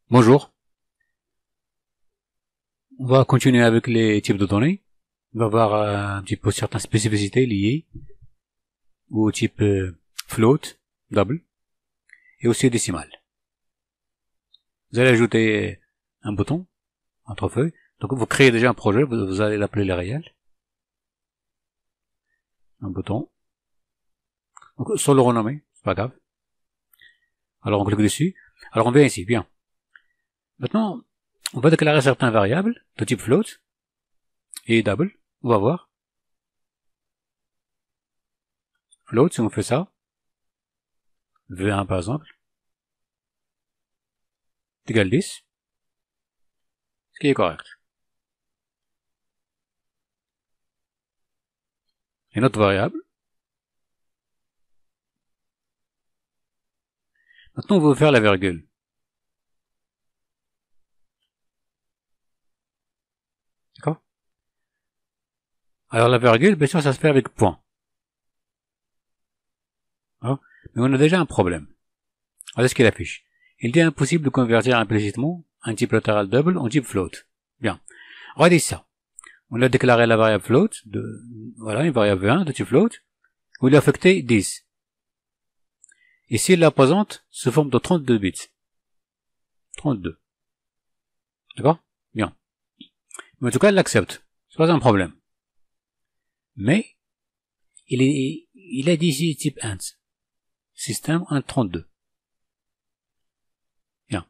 Bonjour, on va continuer avec les types de données. On va voir un petit peu certaines spécificités liées au type float, double, et aussi décimal. Vous allez ajouter un bouton entre feuilles. Donc vous créez déjà un projet, vous allez l'appeler le réel. Un bouton. Donc sans le renommer, c'est pas grave. Alors on clique dessus. Alors on vient ici, bien. Maintenant, on va déclarer certaines variables de type float et double. On va voir. Float, si on fait ça, V1 par exemple, est égal 10, ce qui est correct. Et notre variable. Maintenant, on va faire la virgule. D'accord? Alors la virgule, bien sûr, ça se fait avec point. Hein? Mais on a déjà un problème. Regardez ce qu'il affiche. Il dit impossible de convertir implicitement un type latéral double en type float. Bien. Regardez ça. On a déclaré la variable float, voilà, une variable 1 de type float, où il a affecté 10. Ici, il la présente sous forme de 32 bits. 32. D'accord? Bien. Mais en tout cas, elle l'accepte. C'est pas un problème. Mais, il a dit ici type int. Système 1.32. Bien.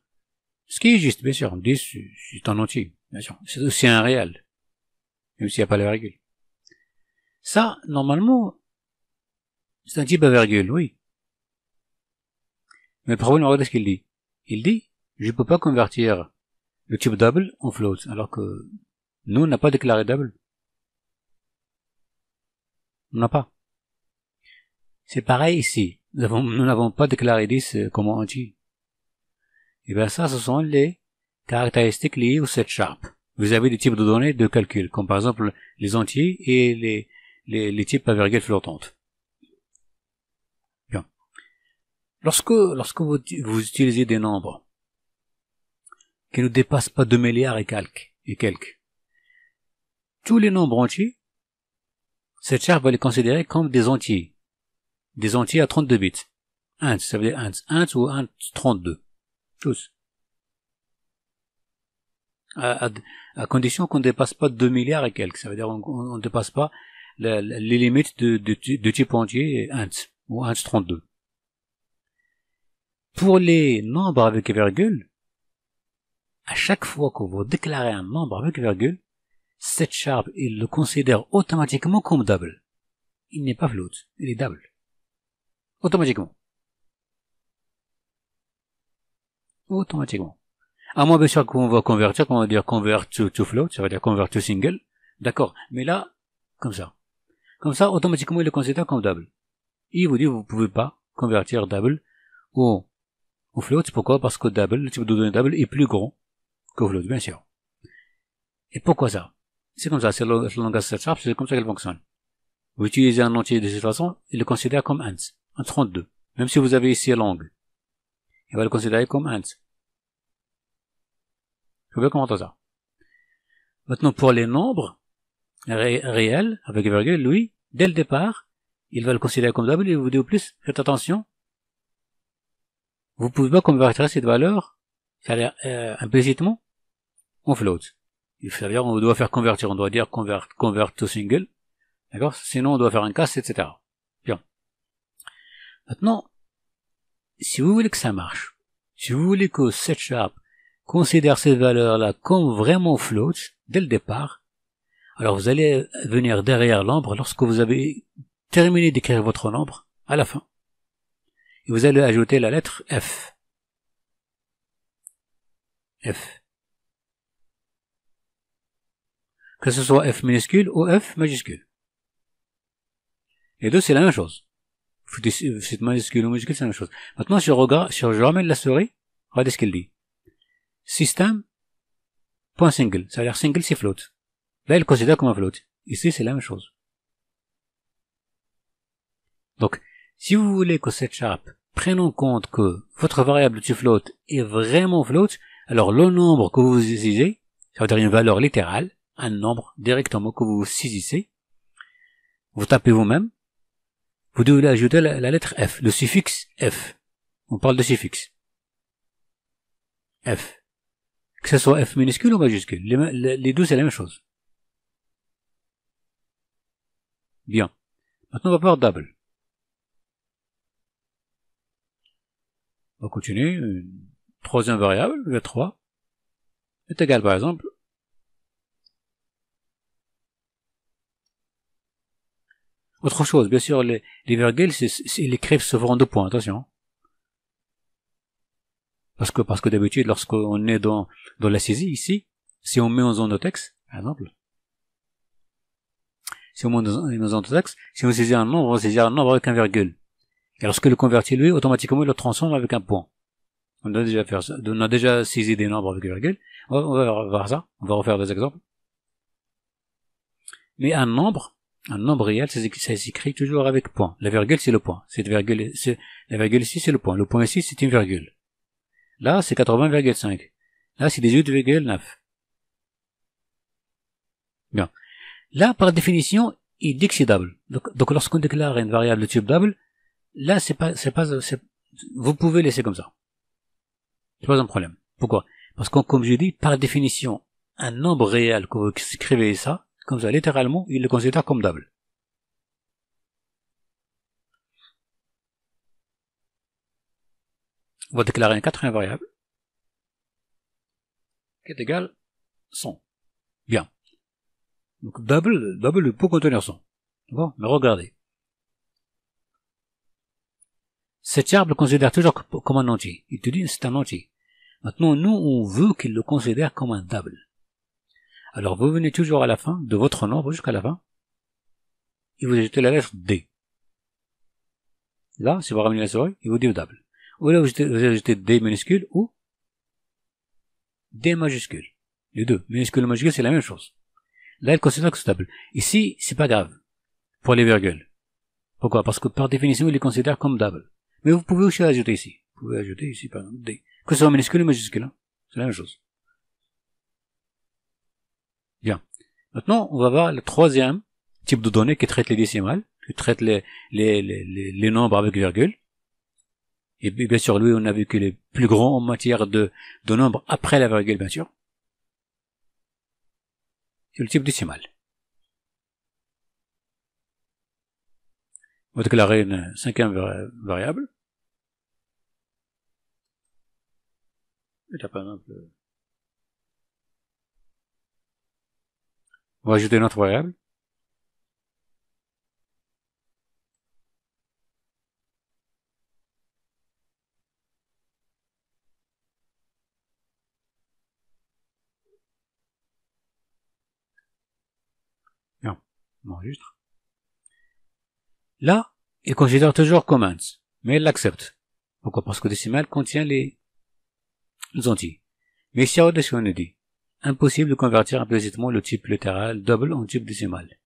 Ce qui est juste, bien sûr. 10, c'est un entier. Bien sûr. C'est aussi un réel. Même s'il n'y a pas la virgule. Ça, normalement, c'est un type à virgule, oui. Mais le problème, regardez ce qu'il dit. Il dit, je ne peux pas convertir le type double en float, alors que nous, on n'a pas déclaré double. On n'a pas. C'est pareil ici. Nous n'avons pas déclaré 10 comme entier. Et bien ça, ce sont les caractéristiques liées au set sharp. Vous avez des types de données de calcul, comme par exemple les entiers et les types à virgule flottante. Bien. Lorsque vous utilisez des nombres qui ne dépassent pas 2 milliards et quelques, tous les nombres entiers, cette charte va les considérer comme des entiers à 32 bits. Int, ça veut dire int ou int 32. Tous. À condition qu'on ne dépasse pas 2 milliards et quelques. Ça veut dire qu'on ne dépasse pas les limites de type entier int ou int 32. Pour les nombres avec virgule, à chaque fois que vous déclarez un nombre avec virgule, set sharp, il le considère automatiquement comme double. Il n'est pas float, il est double. Automatiquement. À moins bien sûr qu'on va convertir, qu'on va dire convert to float, ça veut dire convert to single. D'accord. Mais là, comme ça, automatiquement, il le considère comme double. Et il vous dit, vous pouvez pas convertir double au float. Pourquoi? Parce que double, le type de données double est plus grand que float, bien sûr. Et pourquoi ça? C'est comme ça, c'est le langage set sharp, c'est comme ça qu'elle fonctionne. Vous utilisez un entier de cette façon, il le considère comme int 32. Même si vous avez ici long, il va le considérer comme int. Vous pouvez commenter ça. Maintenant, pour les nombres réels, avec virgule, lui, dès le départ, il va le considérer comme double et vous dit au plus, faites attention, vous pouvez pas convertir cette valeur, c'est-à-dire implicitement, en float. C'est-à-dire, on doit faire convertir, on doit dire convert to single, d'accord? Sinon, on doit faire un cast, etc. Bien. Maintenant, si vous voulez que ça marche, si vous voulez que set sharp considère cette valeur-là comme vraiment float, dès le départ, alors vous allez venir derrière l'ombre lorsque vous avez terminé d'écrire votre nombre, à la fin, et vous allez ajouter la lettre F. F. Que ce soit F minuscule ou F majuscule. Les deux, c'est la même chose. C'est majuscule ou majuscule, c'est la même chose. Maintenant, si je ramène la souris, regardez ce qu'il dit. System.single. Ça veut dire single, c'est float. Là, il considère comme un float. Ici, c'est la même chose. Donc, si vous voulez que cette sharp prenne en compte que votre variable type float est vraiment float, Alors, le nombre que vous utilisez, ça veut dire une valeur littérale, un nombre directement que vous saisissez, vous tapez vous-même, vous devez ajouter la lettre F, le suffixe F. On parle de suffixe. F. Que ce soit F minuscule ou majuscule. Les deux, c'est la même chose. Bien. Maintenant, on va voir double. On va continuer. Une troisième variable, le 3, est égal, par exemple, autre chose, bien sûr, les virgules, ils écrivent souvent deux points, attention. Parce que d'habitude, lorsqu'on est dans la saisie, ici, si on met en zone de texte, par exemple, si on met en zone de texte, si on saisit un nombre, on va saisir un nombre avec un virgule. Et lorsque le convertit, lui, automatiquement, il le transforme avec un point. On a déjà fait ça. On a déjà saisi des nombres avec virgule. On va voir ça. On va refaire des exemples. Mais un nombre réel, ça s'écrit toujours avec point. La virgule, c'est le point. La virgule ici, c'est le point. Le point ici, c'est une virgule. Là, c'est 80,5. Là, c'est 18,9. Bien. Là, par définition, il dit que c'est double. Donc lorsqu'on déclare une variable de type double, là, vous pouvez laisser comme ça. C'est pas un problème. Pourquoi? Parce que, comme je dis, par définition, un nombre réel, que vous écrivez ça, comme ça, littéralement, il le considère comme double. On va déclarer une quatrième variable, qui est égale 100. Bien. Donc, double peut contenir 100. Bon, mais regardez. Cet arbre le considère toujours comme un entier. Il te dit c'est un entier. Maintenant, nous, on veut qu'il le considère comme un double. Alors, vous venez toujours à la fin de votre nombre, jusqu'à la fin, et vous ajoutez la lettre D. Là, si vous ramenez la souris, il vous dit double. Ou là, vous ajoutez D minuscule ou D majuscule. Les deux. Minuscule et majuscule, c'est la même chose. Là, il considère que c'est double. Ici, c'est pas grave. Pour les virgules. Pourquoi? Parce que par définition, il les considère comme double. Mais vous pouvez aussi ajouter ici. Vous pouvez ajouter ici, par exemple, D. Que ce soit minuscule ou majuscule, hein. C'est la même chose. Bien. Maintenant, on va voir le troisième type de données qui traite les décimales, qui traite les nombres avec virgule. Et bien sûr, lui, on a vu qu'il est plus grand en matière de nombres après la virgule, bien sûr. C'est le type décimal. On va déclarer une cinquième variable. Et là, par exemple, on va ajouter une autre variable. Bien, on enregistre. Là, il considère toujours comments, mais il l'accepte. Pourquoi? Parce que décimal contient les entiers. Mais ici, au-dessus, on nous dit impossible de convertir implicitement le type littéral double en type décimal.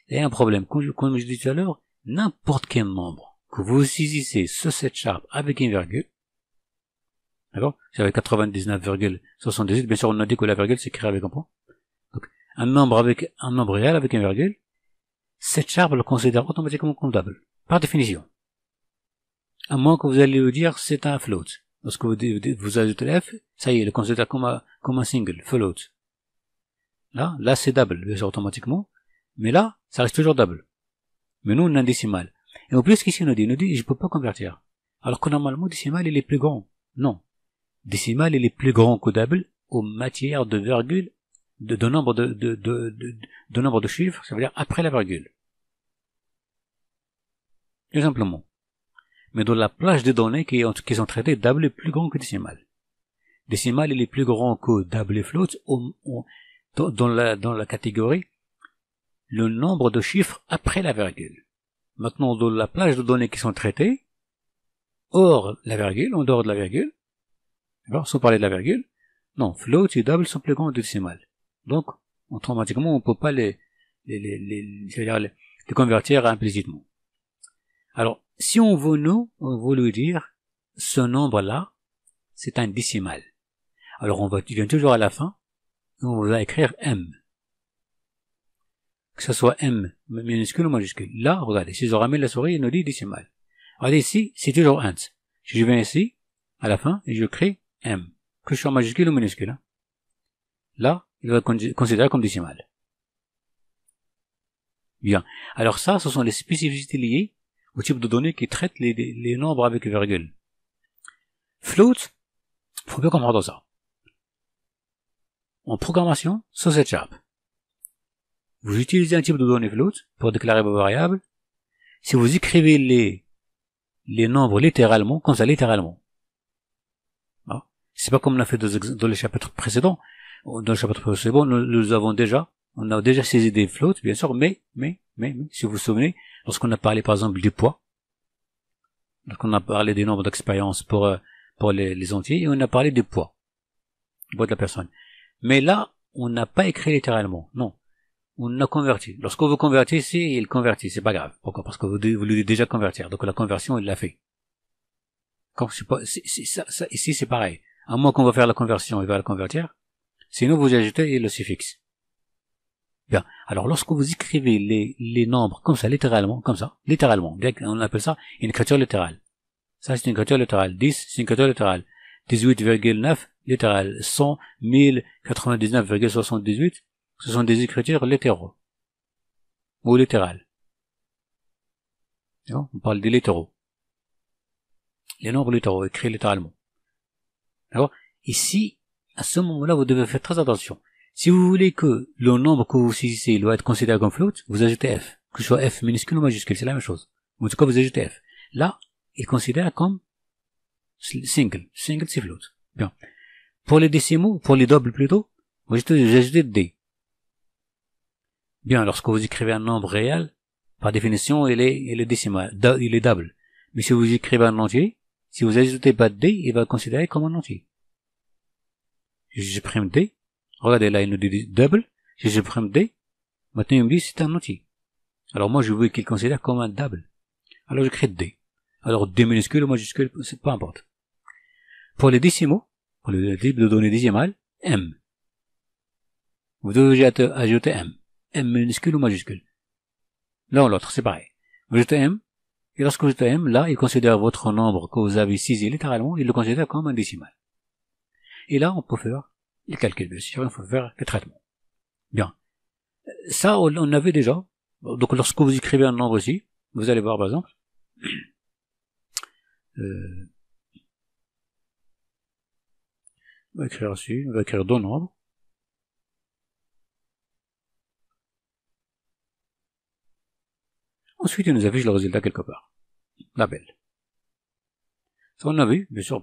Il y a un problème. Comme je disais tout à l'heure, n'importe quel nombre que vous saisissez sur cette charte avec une virgule, d'accord? C'est avec 99,78. Bien sûr, on a dit que la virgule s'écrit avec un point. Donc, un nombre réel avec une virgule, cette charte le considère automatiquement comme double. Par définition. À moins que vous allez lui dire, c'est un float. Lorsque vous ajoutez le F, ça y est, il le considère comme un single, float. Là, c'est double, bien sûr, automatiquement. Mais là, ça reste toujours double. Mais nous, on a un décimal. Et en plus, qu'est-ce qu'il nous dit, je peux pas convertir. Alors que normalement, décimal, il est plus grand. Non. Décimal, il est plus grand que double en matière de virgule, de nombre de nombre de chiffres, ça veut dire après la virgule. Tout simplement. Mais dans la plage de données qui sont traitées, double est plus grand que décimal. Décimal, il est plus grand que double et float dans la catégorie le nombre de chiffres après la virgule. Maintenant, dans la plage de données qui sont traitées, hors la virgule, en dehors de la virgule, d'accord, sans parler de la virgule, non, float et double sont plus grands que décimal. Donc, automatiquement, on ne peut pas les convertir implicitement. Alors, si on veut lui dire, ce nombre-là, c'est un décimal. Alors on vient toujours à la fin, et on va écrire M. Que ce soit M minuscule ou majuscule. Là, regardez, si je ramène la souris, il nous dit décimal. Regardez ici, c'est toujours int. Si je viens ici, à la fin, et je crée M. Que je sois majuscule ou minuscule. Hein. Là, il va considérer comme décimal. Bien. Alors ça, ce sont les spécificités liées au type de données qui traitent les nombres avec virgule. Float, faut bien comprendre ça. En programmation, sur cette charte, vous utilisez un type de données float pour déclarer vos variables. Si vous écrivez les nombres littéralement, comme ça, littéralement. Hein? C'est pas comme on a fait dans les chapitres précédents. Dans le chapitre précédent, nous avons déjà, on a déjà saisi des floats, bien sûr, mais, si vous vous souvenez, lorsqu'on a parlé, par exemple, du poids, lorsqu'on a parlé des nombres d'expérience pour les entiers, et on a parlé du poids de la personne. Mais là, on n'a pas écrit littéralement, non. On a converti. Lorsque vous convertissez, il convertit, c'est pas grave. Pourquoi? Parce que vous voulez déjà convertir. Donc la conversion, il l'a fait. Quand c'est pas, ça, ici, c'est pareil. À moins qu'on va faire la conversion, il va la convertir. Sinon, vous ajoutez le suffixe. Bien. Alors, lorsque vous écrivez les nombres comme ça, littéralement, on appelle ça une écriture littérale. Ça, c'est une écriture littérale. 10, c'est une écriture littérale. 18,9, littérale. 100, 1000, 99,78, ce sont des écritures littéraux. Ou littérales. On parle des littéraux. Les nombres littéraux, écrits littéralement. D'accord? Ici, à ce moment-là, vous devez faire très attention. Si vous voulez que le nombre que vous saisissez doit être considéré comme float, vous ajoutez F. Que ce soit F minuscule ou majuscule, c'est la même chose. En tout cas, vous ajoutez F. Là, il considère comme single. Single, c'est float. Bien. Pour les décimaux, pour les doubles plutôt, vous ajoutez D. Bien, lorsque vous écrivez un nombre réel, par définition, il est décimal, il est double. Mais si vous écrivez un entier, si vous ajoutez pas de D, il va le considérer comme un entier. Si je supprime D, regardez là, il nous dit double, si je supprime D, maintenant il me dit c'est un entier. Alors moi je veux qu'il considère comme un double. Alors je crée D. Alors D minuscule ou majuscule, c'est pas importe. Pour les décimaux, pour le type de données décimales, M. Vous devez ajouter M. M minuscule ou majuscule. L'un ou l'autre, c'est pareil. Vous ajoutez M, et lorsque vous ajoutez M, là, il considère votre nombre que vous avez saisi littéralement, il le considère comme un décimal. Et là, on peut faire les calculs, bien sûr, il faut faire les traitements. Bien. Ça, on avait déjà. Donc, lorsque vous écrivez un nombre ici, vous allez voir, par exemple, on va écrire ici, on va écrire deux nombres. Ensuite, il nous affiche le résultat quelque part. Label. Ça, on a vu, bien sûr,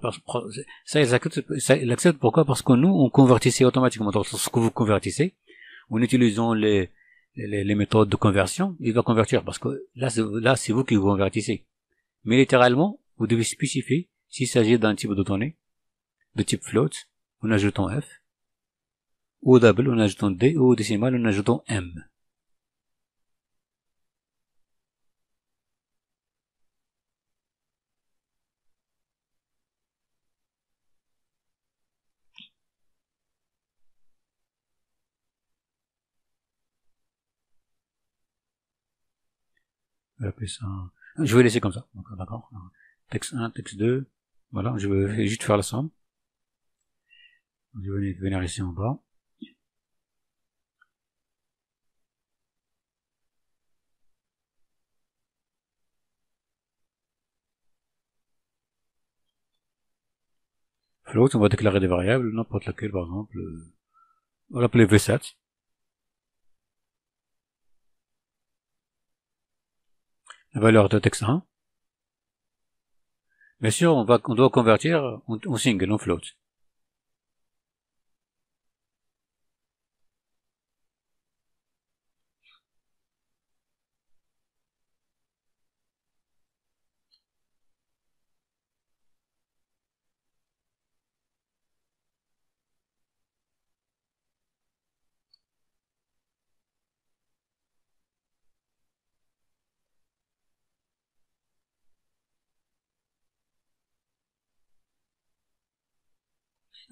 ça, il accepte pourquoi? Parce que nous, on convertissait automatiquement. Donc, lorsque vous convertissez, en utilisant les méthodes de conversion, il va convertir, parce que là, c'est vous qui vous convertissez. Mais littéralement, vous devez spécifier s'il s'agit d'un type de données, de type float, en ajoutant F, ou au double, en ajoutant D, ou au décimal, en ajoutant M. Je vais laisser comme ça. D'accord. Texte 1, texte 2. Voilà, je vais juste faire la somme. Je vais venir ici en bas. Float, on va déclarer des variables, n'importe laquelle, par exemple. On va l'appeler V7. La valeur de texte 1. Bien sûr, on doit convertir en single, en float.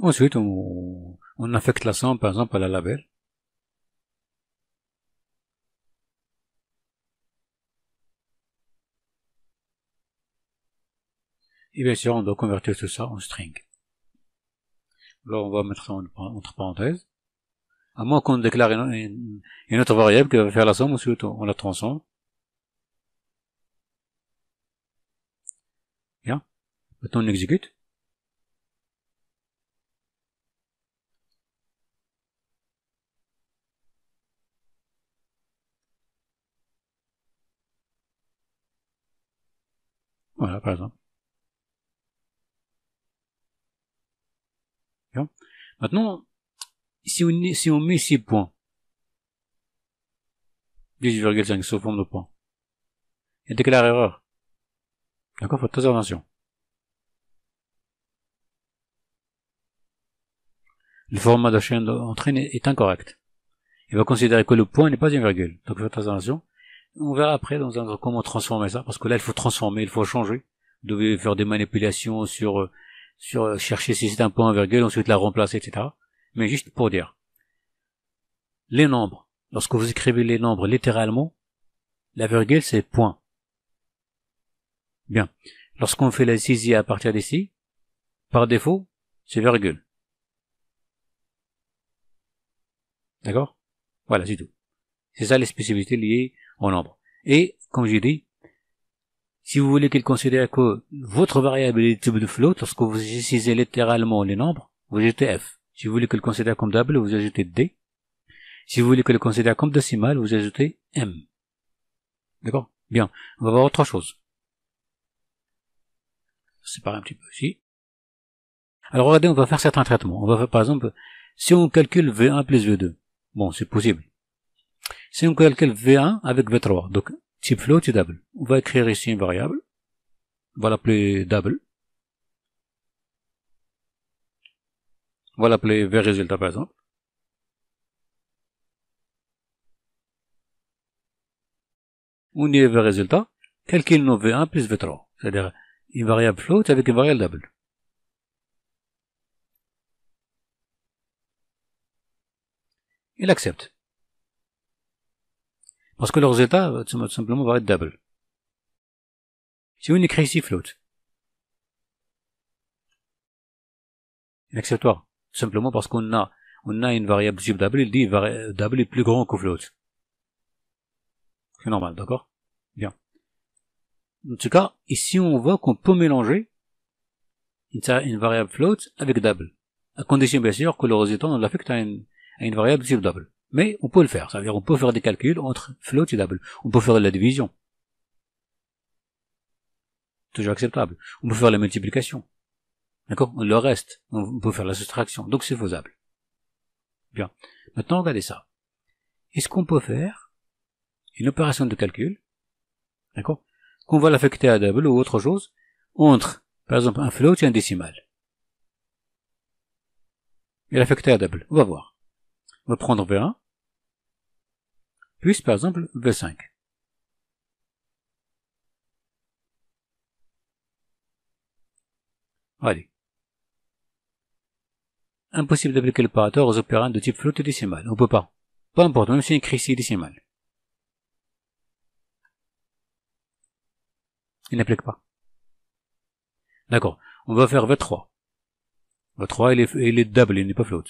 Ensuite, on affecte la somme, par exemple, à la label. Et bien sûr, on doit convertir tout ça en string. Là, on va mettre ça entre parenthèses. À moins qu'on déclare une autre variable qui va faire la somme, ensuite on la transforme. Bien. Maintenant, on exécute. Voilà, par exemple. Bien. Maintenant, si on met 6 points, 10,5 sous forme de points, et déclare erreur. D'accord, faut très attention. Le format de chaîne d'entrée est incorrect. Il va considérer que le point n'est pas une virgule. Donc faites attention. On verra après dans un comment transformer ça, parce que là il faut transformer, il faut changer. Vous devez faire des manipulations sur chercher si c'est un point, virgule, ensuite la remplacer, etc. Mais juste pour dire, les nombres, lorsque vous écrivez les nombres littéralement, la virgule c'est point. Bien. Lorsqu'on fait la saisie à partir d'ici, par défaut, c'est virgule. D'accord? Voilà, c'est tout. C'est ça les spécificités liées au nombre. Et, comme j'ai dit, si vous voulez qu'il considère que votre variable est type de float, lorsque vous utilisez littéralement les nombres, vous ajoutez F. Si vous voulez qu'il considère comme double, vous ajoutez D. Si vous voulez qu'il considère comme décimal, vous ajoutez M. D'accord? Bien. On va voir autre chose. Séparer un petit peu ici. Alors regardez, on va faire certains traitements. On va faire par exemple, si on calcule V1 plus V2. Bon, c'est possible. Si on calcule V1 avec V3, donc type float et double. On va écrire ici une variable. On va l'appeler double. On va l'appeler VRésultat par exemple. On y est VRésultat. Calcule nos V1 plus V3. C'est-à-dire une variable float avec une variable double. Il accepte. Parce que le résultat, tout simplement, va être double. Si on écrit ici float, il accepte pas. Tout simplement parce qu'on a une variable type double, il dit double est plus grand que float. C'est normal, d'accord? Bien. En tout cas, ici on voit qu'on peut mélanger une variable float avec double. À condition bien sûr que le résultat on l'affecte à une variable type double. Mais on peut le faire, ça veut dire on peut faire des calculs entre float et double. On peut faire la division. Toujours acceptable. On peut faire la multiplication. D'accord? Le reste, on peut faire la soustraction. Donc c'est faisable. Bien. Maintenant regardez ça. Est-ce qu'on peut faire une opération de calcul, d'accord, qu'on va l'affecter à double ou autre chose, entre, par exemple, un float et un décimal. Et l'affecter à double. On va voir. On va prendre V1, plus, par exemple, V5. Allez. Impossible d'appliquer l'opérateur aux opérands de type float et décimal. On peut pas. Peu importe, même si on écrit ici décimal. Il n'applique pas. D'accord. On va faire V3. V3, il est double, il n'est pas float.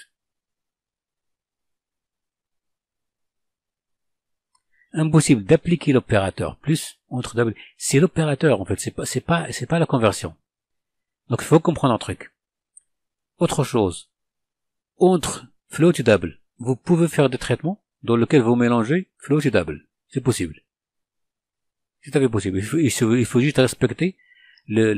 Impossible d'appliquer l'opérateur plus entre double. C'est l'opérateur, en fait. C'est pas la conversion. Donc, il faut comprendre un truc. Autre chose. Entre float et double, vous pouvez faire des traitements dans lesquels vous mélangez float et double. C'est possible. C'est tout à fait possible. Il faut juste respecter la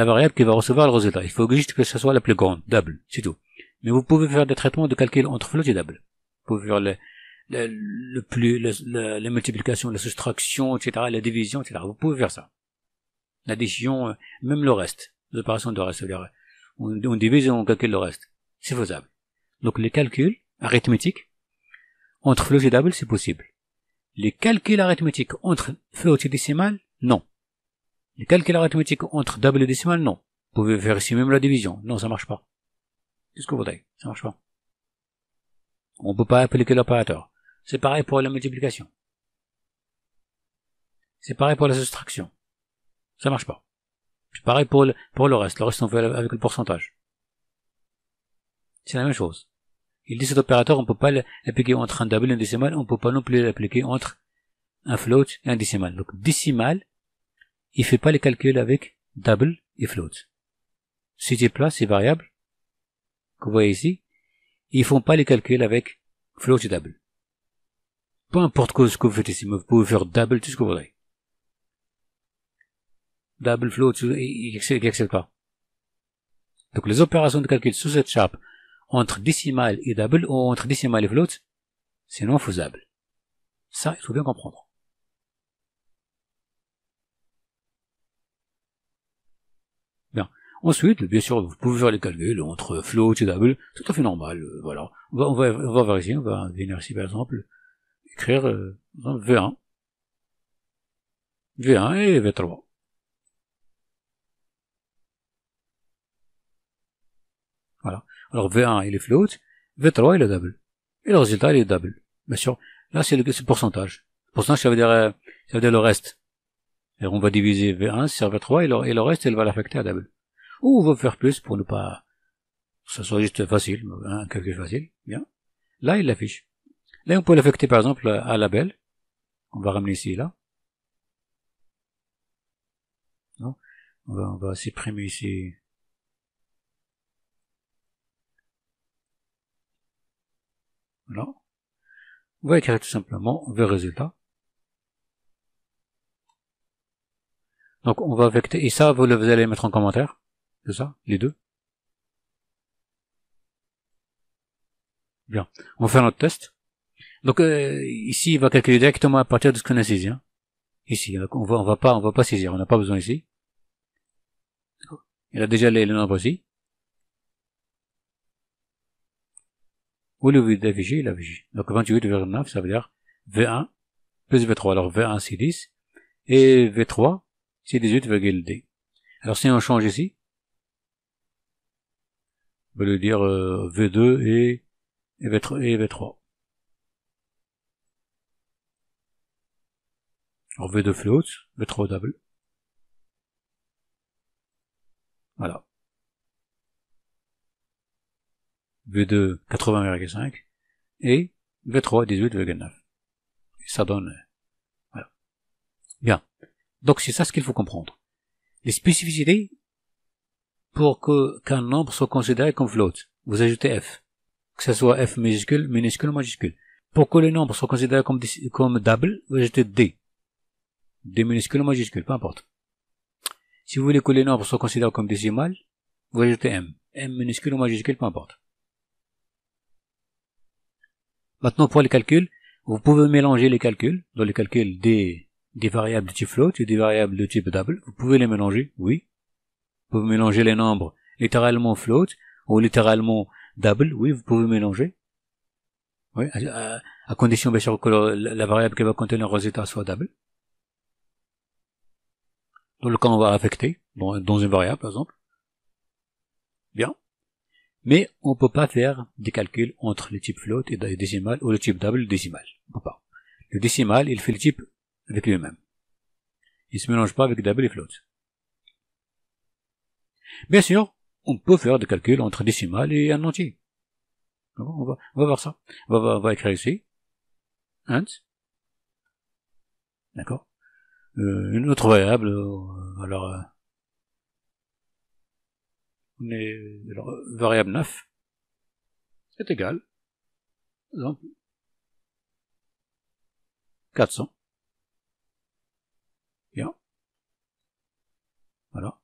variable qui va recevoir le résultat. Il faut juste que ce soit la plus grande, double, c'est tout. Mais vous pouvez faire des traitements de calcul entre float et double. Vous pouvez faire la multiplication, la soustraction, etc., la division, etc. Vous pouvez faire ça. L'addition, même le reste, les opérations de reste, c'est-à-dire on divise et on calcule le reste. C'est faisable. Donc les calculs arithmétiques entre float et double, c'est possible. Les calculs arithmétiques entre float et décimal, non. Les calculs arithmétiques entre double et décimal, non. pouvez faire ici même la division. Non, ça marche pas. C'est ce que vous voudrez. Ça marche pas. On peut pas appliquer l'opérateur. C'est pareil pour la multiplication. C'est pareil pour la soustraction. Ça marche pas. C'est pareil pour le reste. Le reste, on fait avec le pourcentage. C'est la même chose. Il dit cet opérateur, on peut pas l'appliquer entre un double et un décimal, on peut pas non plus l'appliquer entre un float et un décimal. Donc, décimal, il fait pas les calculs avec double et float. Ces types-là, ces variables, que vous voyez ici, ils font pas les calculs avec float et double. Peu importe ce que vous faites ici, mais vous pouvez faire double, tout ce que vous voudrez. Double, float, il n'accepte pas. Donc, les opérations de calcul sous cette chape, entre décimal et double, ou entre décimal et float, c'est non faisable. Ça, il faut bien comprendre. Bien. Ensuite, bien sûr, vous pouvez faire les calculs entre float et double, tout à fait normal, voilà. On va vérifier, on va venir ici, par exemple, écrire V1, V1 et V3. Voilà. Alors V1 il est float, V3 il est double. Et le résultat il est double. Bien sûr, là c'est le pourcentage. Le pourcentage ça veut dire le reste. Et on va diviser V1 sur V3 et le reste il va l'affecter à double. Ou on va faire plus pour ne pas que ce soit juste facile, un calcul facile. Bien. Là il l'affiche. Là on peut l'affecter par exemple à label. On va ramener ici là. Non. On va supprimer ici. Voilà. On va écrire tout simplement V résultat. Donc on va affecter, et ça vous allez mettre en commentaire, c'est ça, les deux. Bien, on va faire notre test. Donc ici il va calculer directement à partir de ce qu'on a saisi. Hein. Ici, donc on va pas saisir, on n'a pas besoin ici. Il a déjà les nombres ici. Au lieu d'afficher, il affiche. Donc 28,9, ça veut dire V1 plus V3. Alors V1 c'est 10 et V3 c'est 18,d. Alors si on change ici, on va lui dire V2 et V3. Alors V2 float, V3 double. Voilà. V2 80,5 et V3 18,9. Ça donne, voilà. Bien. Donc c'est ça ce qu'il faut comprendre. Les spécificités pour qu'un nombre soit considéré comme float. Vous ajoutez F. Que ce soit F minuscule, minuscule ou majuscule. Pour que le nombre soit considéré comme double, vous ajoutez D. D minuscule ou majuscule, peu importe. Si vous voulez que les nombres soient considérés comme décimal, vous ajoutez M. M minuscule ou majuscule, peu importe. Maintenant, pour les calculs, vous pouvez mélanger les calculs, dans les calculs des variables de type float et des variables de type double. Vous pouvez les mélanger, oui. Vous pouvez mélanger les nombres littéralement float ou littéralement double, oui, vous pouvez mélanger. Oui, à condition bien sûr que la variable qui va contenir le résultat soit double. Dans le cas on va affecter, dans une variable par exemple. Bien. Mais on ne peut pas faire des calculs entre le type float et décimal ou le type double décimal. On peut pas. Le décimal, il fait le type avec lui-même. Il se mélange pas avec double et float. Bien sûr, on peut faire des calculs entre décimal et un entier. On va voir ça. On va écrire ici. Int. D'accord. Une autre variable, alors, variable 9 est égal, par exemple, 400. Bien. Voilà.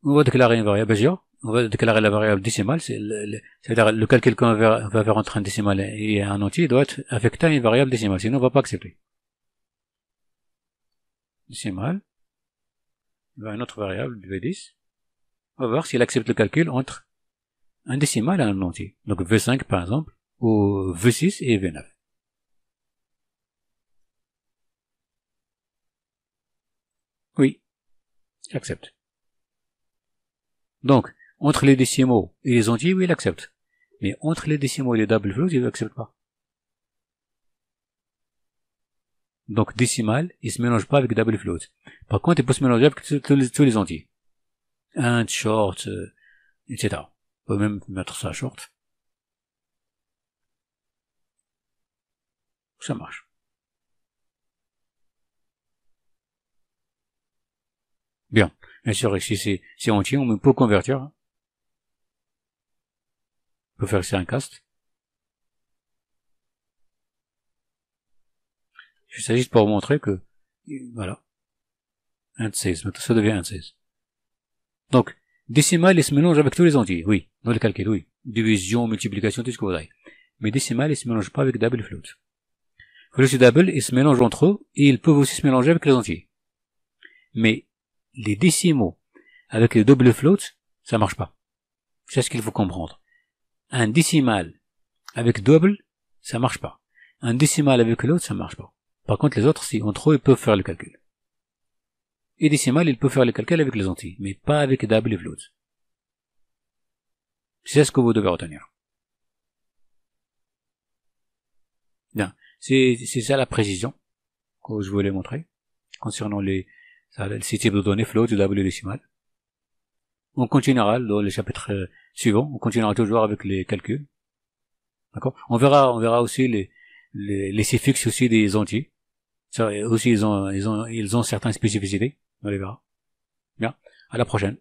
On va déclarer une variable, bien sûr. On va déclarer la variable décimale, c'est-à-dire le calcul qu'on va faire entre un décimal et un entier doit être affecté à une variable décimale, sinon on ne va pas accepter. Décimale, il y a une autre variable, V10. On va voir s'il accepte le calcul entre un décimal et un entier. Donc V5 par exemple, ou V6 et V9. Oui, j'accepte. Donc, entre les décimaux et les entiers, oui, il accepte. Mais entre les décimaux et les double floats, il n'accepte pas. Donc, décimal, il se mélange pas avec double float. Par contre, il peut se mélanger avec tous les entiers. Int, short, etc. On peut même mettre ça short. Ça marche. Bien. Bien sûr, ici, c'est entier, on peut convertir. On peut faire ici un cast. Je sais juste pour vous montrer que, voilà. Int 16. Maintenant, ça devient int 16. Donc, décimal, il se mélange avec tous les entiers. Oui. Dans le calcul, oui. Division, multiplication, tout ce que vous avez. Mais décimal, il se mélange pas avec double float. Float et double, ils se mélangent entre eux, et ils peuvent aussi se mélanger avec les entiers. Mais, les décimaux avec les double floats, ça marche pas. C'est ce qu'il faut comprendre. Un décimal avec double, ça marche pas. Un décimal avec l'autre, ça marche pas. Par contre, les autres, si, entre eux, ils peuvent faire le calcul. Et décimal, ils peuvent faire le calcul avec les entiers, mais pas avec double et float. C'est ce que vous devez retenir. Bien. C'est ça la précision que je voulais montrer concernant ces types de données, float, double et décimal. On continuera dans les chapitres suivants, on continuera toujours avec les calculs. D'accord? On verra aussi les suffixes aussi des entiers. Ça aussi, ils ont certaines spécificités. On les verra. Bien. À la prochaine.